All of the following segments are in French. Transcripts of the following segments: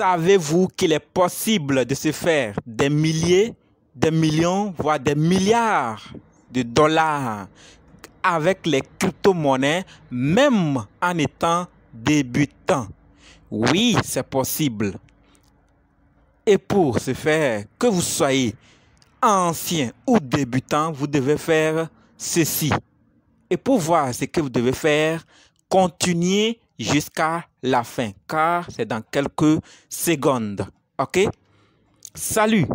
Savez-vous qu'il est possible de se faire des milliers, des millions, voire des milliards de dollars avec les crypto-monnaies, même en étant débutant? Oui, c'est possible. Et pour ce faire, que vous soyez ancien ou débutant, vous devez faire ceci. Et pour voir ce que vous devez faire, continuez jusqu'à la fin, car c'est dans quelques secondes. OK? Salut!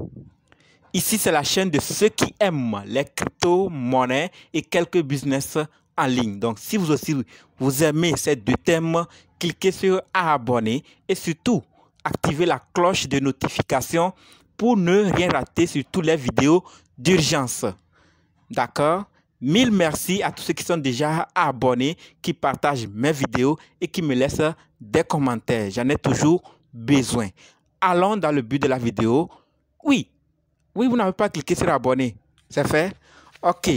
Ici, c'est la chaîne de ceux qui aiment les crypto-monnaies et quelques business en ligne. Donc, si vous aussi, vous aimez ces deux thèmes, cliquez sur abonner et surtout, activez la cloche de notification pour ne rien rater sur toutes les vidéos d'urgence. D'accord? Mille merci à tous ceux qui sont déjà abonnés, qui partagent mes vidéos et qui me laissent des commentaires. J'en ai toujours besoin. Allons dans le but de la vidéo. Oui, vous n'avez pas cliqué sur abonner. C'est fait? Ok,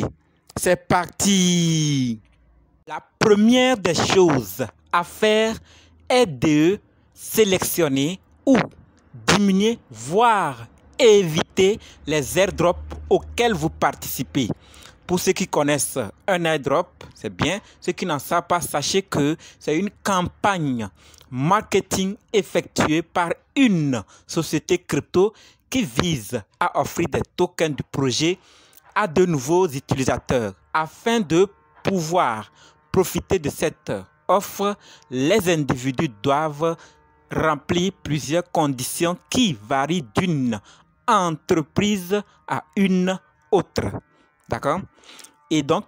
c'est parti. La première des choses à faire est de sélectionner ou diminuer, voire éviter les airdrops auxquels vous participez. Pour ceux qui connaissent un airdrop, c'est bien. Ceux qui n'en savent pas, sachez que c'est une campagne marketing effectuée par une société crypto qui vise à offrir des tokens du projet à de nouveaux utilisateurs. Afin de pouvoir profiter de cette offre, les individus doivent remplir plusieurs conditions qui varient d'une entreprise à une autre. D'accord? Et donc,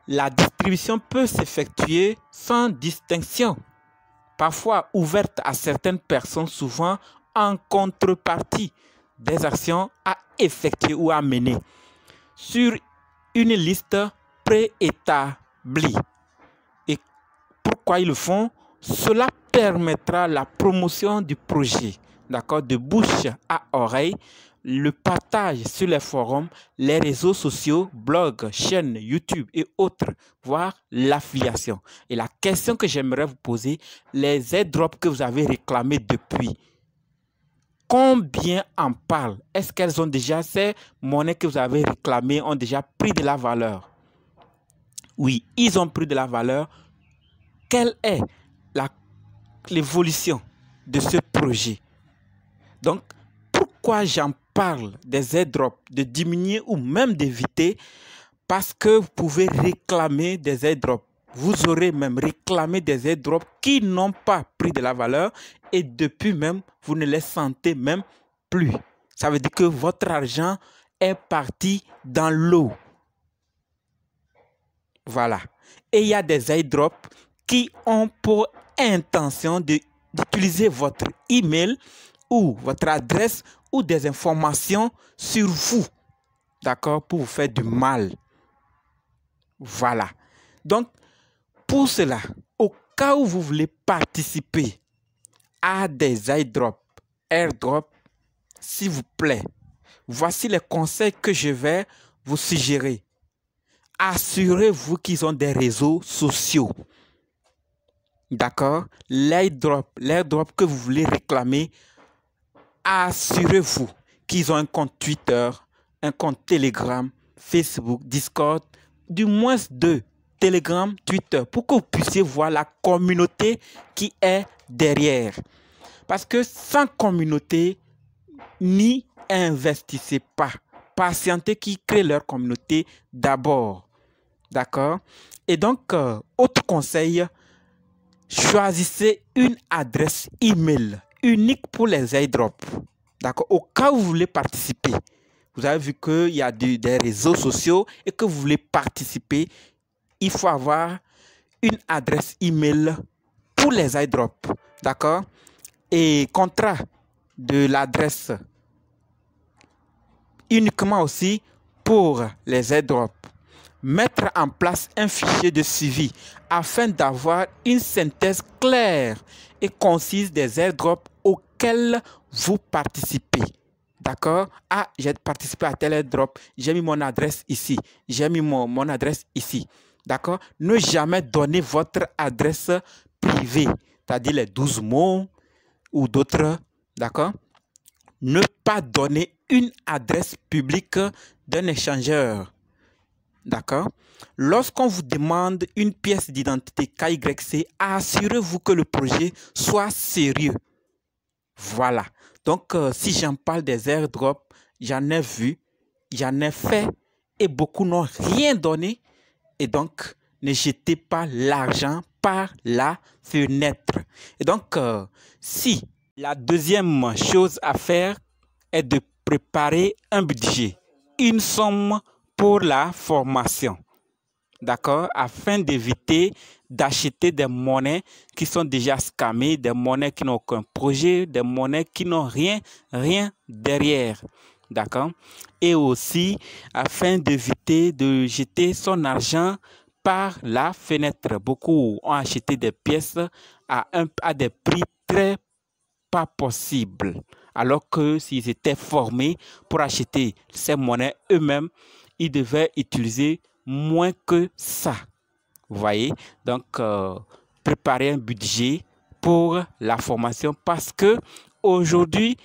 la distribution peut s'effectuer sans distinction, parfois ouverte à certaines personnes, souvent en contrepartie des actions à effectuer ou à mener sur une liste préétablie. Et pourquoi ils le font? Cela permettra la promotion du projet, d'accord, de bouche à oreille, le partage sur les forums, les réseaux sociaux, blogs, chaînes YouTube et autres, voire l'affiliation. Et la question que j'aimerais vous poser, les airdrops que vous avez réclamés depuis, combien en parlent? Est-ce qu'elles ont déjà, ces monnaies que vous avez réclamées ont déjà pris de la valeur? Oui, ils ont pris de la valeur. Quelle est l'évolution de ce projet? Donc, pourquoi j'en parle des airdrops, de diminuer ou même d'éviter? Parce que vous pouvez réclamer des airdrops. Vous aurez même réclamé des airdrops qui n'ont pas pris de la valeur et depuis même, vous ne les sentez même plus. Ça veut dire que votre argent est parti dans l'eau. Voilà. Et il y a des airdrops qui ont pour intention d'utiliser votre email ou votre adresse ou des informations sur vous, d'accord, pour vous faire du mal. Voilà. Donc, pour cela, au cas où vous voulez participer à des airdrops, s'il vous plaît, voici les conseils que je vais vous suggérer. Assurez-vous qu'ils ont des réseaux sociaux. D'accord? L'airdrop que vous voulez réclamer, assurez-vous qu'ils ont un compte Twitter, un compte Telegram, Facebook, Discord, du moins deux, Telegram, Twitter, pour que vous puissiez voir la communauté qui est derrière. Parce que sans communauté, n'y investissez pas. Patientez qui crée leur communauté d'abord. D'accord? Et donc, autre conseil, choisissez une adresse email unique pour les airdrops. D'accord? Au cas où vous voulez participer, vous avez vu qu'il y a des réseaux sociaux et que vous voulez participer, il faut avoir une adresse email pour les airdrops. D'accord? Et contrat de l'adresse uniquement aussi pour les airdrops. Mettre en place un fichier de suivi afin d'avoir une synthèse claire et concise des airdrops auxquels vous participez. D'accord? Ah, j'ai participé à tel airdrop, j'ai mis mon adresse ici, j'ai mis mon adresse ici. D'accord? Ne jamais donner votre adresse privée, c'est-à-dire les 12 mots ou d'autres D'accord? Ne pas donner une adresse publique d'un échangeur. D'accord? Lorsqu'on vous demande une pièce d'identité KYC, assurez-vous que le projet soit sérieux. Voilà. Donc, si j'en parle des airdrops, j'en ai vu, j'en ai fait et beaucoup n'ont rien donné. Et donc, ne jetez pas l'argent par la fenêtre. Et donc, si la deuxième chose à faire est de préparer un budget, une somme pour la formation, d'accord, afin d'éviter d'acheter des monnaies qui sont déjà scammées, des monnaies qui n'ont aucun projet, des monnaies qui n'ont rien derrière, d'accord, et aussi afin d'éviter de jeter son argent par la fenêtre. Beaucoup ont acheté des pièces à des prix très pas possibles, alors que s'ils étaient formés pour acheter ces monnaies eux-mêmes, ils devaient utiliser moins que ça. Vous voyez? Donc, préparer un budget pour la formation parce que aujourd'hui,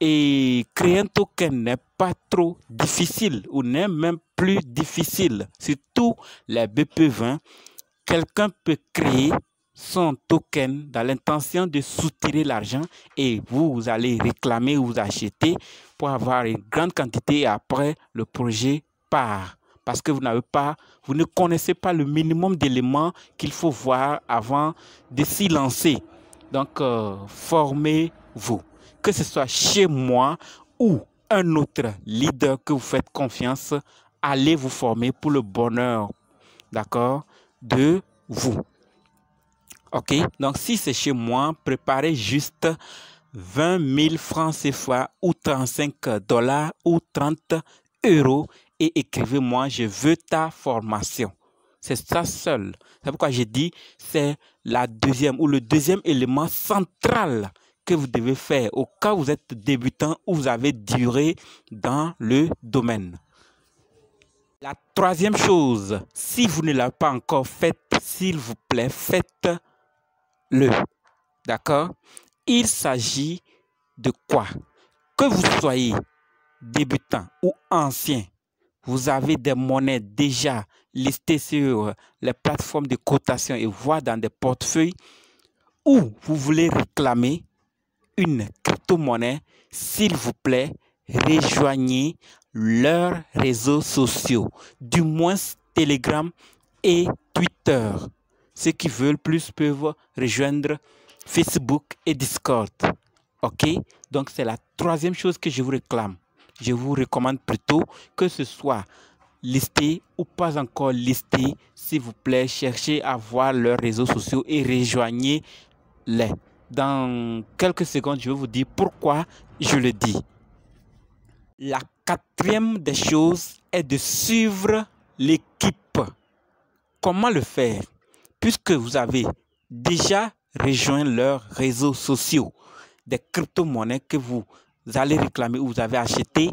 créer un token n'est pas trop difficile ou n'est même plus difficile. Surtout les BP20, quelqu'un peut créer son token dans l'intention de soutirer l'argent et vous allez réclamer ou vous acheter pour avoir une grande quantité et après le projet part. Parce que vous ne connaissez pas le minimum d'éléments qu'il faut voir avant de s'y lancer. Donc, formez-vous. Que ce soit chez moi ou un autre leader que vous faites confiance, allez vous former pour le bonheur, d'accord, de vous. OK? Donc, si c'est chez moi, préparez juste 20 000 francs CFA ou 35 $ ou 30 € et écrivez-moi, je veux ta formation. C'est ça seul. C'est pourquoi j'ai dit, c'est la deuxième ou le deuxième élément central que vous devez faire au cas où vous êtes débutant ou vous avez duré dans le domaine. La troisième chose, si vous ne l'avez pas encore faite, s'il vous plaît, faites-le. D'accord? Il s'agit de quoi? Que vous soyez débutant ou ancien, vous avez des monnaies déjà listées sur les plateformes de cotation et voire dans des portefeuilles, ou vous voulez réclamer une crypto-monnaie, s'il vous plaît, rejoignez leurs réseaux sociaux, du moins Telegram et Twitter. Ceux qui veulent plus peuvent rejoindre Facebook et Discord. OK? Donc, c'est la troisième chose que je vous réclame. Je vous recommande plutôt que ce soit listé ou pas encore listé. S'il vous plaît, cherchez à voir leurs réseaux sociaux et rejoignez-les. Dans quelques secondes, je vais vous dire pourquoi je le dis. La quatrième des choses est de suivre l'équipe. Comment le faire? Puisque vous avez déjà rejoint leurs réseaux sociaux, des crypto-monnaies que vous allez réclamer ou vous avez acheté,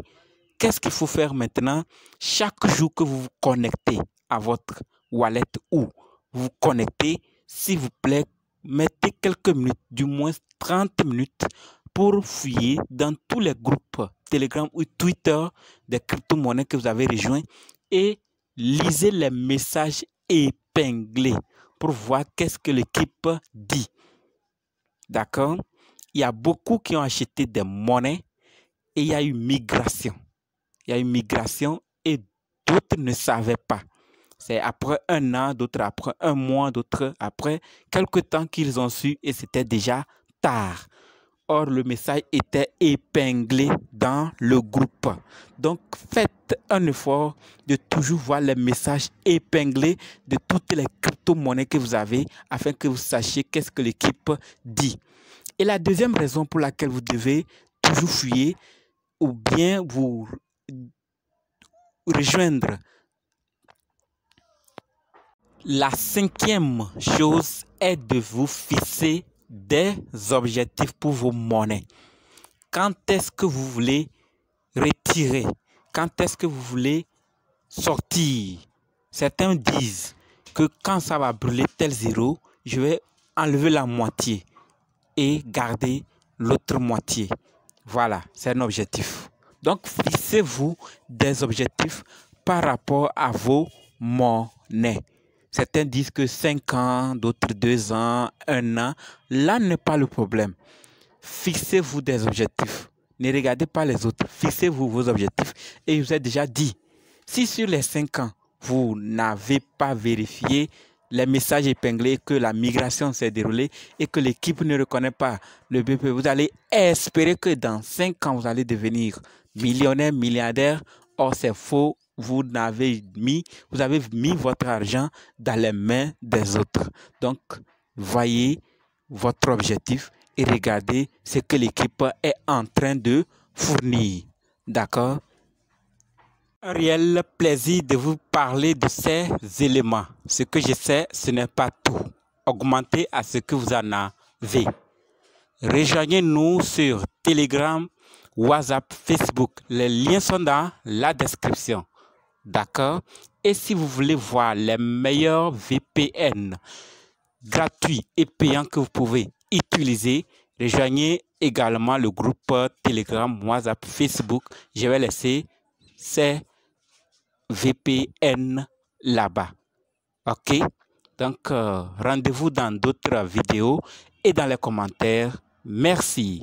qu'est-ce qu'il faut faire maintenant? Chaque jour que vous vous connectez à votre wallet ou vous vous connectez, s'il vous plaît, mettez quelques minutes, du moins 30 minutes, pour fouiller dans tous les groupes Telegram ou Twitter des crypto-monnaies que vous avez rejoints et lisez les messages épinglés pour voir qu'est-ce que l'équipe dit. D'accord? Il y a beaucoup qui ont acheté des monnaies et il y a eu migration. Il y a eu migration et d'autres ne savaient pas. C'est après un an, d'autres après un mois, d'autres après quelques temps qu'ils ont su et c'était déjà tard. Or, le message était épinglé dans le groupe. Donc, faites un effort de toujours voir les messages épinglés de toutes les crypto-monnaies que vous avez afin que vous sachiez qu'est-ce que l'équipe dit. Et la deuxième raison pour laquelle vous devez toujours fouiller ou bien vous rejoindre. La cinquième chose est de vous fixer des objectifs pour vos monnaies. Quand est-ce que vous voulez retirer? Quand est-ce que vous voulez sortir? Certains disent que quand ça va brûler tel zéro, je vais enlever la moitié et garder l'autre moitié. Voilà, c'est un objectif. Donc, fixez-vous des objectifs par rapport à vos monnaies. Certains disent que 5 ans, d'autres 2 ans, 1 an. Là n'est pas le problème. Fixez-vous des objectifs. Ne regardez pas les autres. Fixez-vous vos objectifs. Et je vous ai déjà dit, si sur les 5 ans, vous n'avez pas vérifié les messages épinglés que la migration s'est déroulée et que l'équipe ne reconnaît pas le BP, vous allez espérer que dans 5 ans, vous allez devenir millionnaire, milliardaire. Or, c'est faux. Vous avez mis votre argent dans les mains des autres. Donc, voyez votre objectif et regardez ce que l'équipe est en train de fournir. D'accord? Un réel plaisir de vous parler de ces éléments. Ce que je sais, ce n'est pas tout. Augmentez à ce que vous en avez. Rejoignez-nous sur Telegram, WhatsApp, Facebook. Les liens sont dans la description. D'accord? Et si vous voulez voir les meilleurs VPN gratuits et payants que vous pouvez utiliser, rejoignez également le groupe Telegram, WhatsApp, Facebook. Je vais laisser ces VPN là-bas. Ok? Donc, rendez-vous dans d'autres vidéos et dans les commentaires. Merci.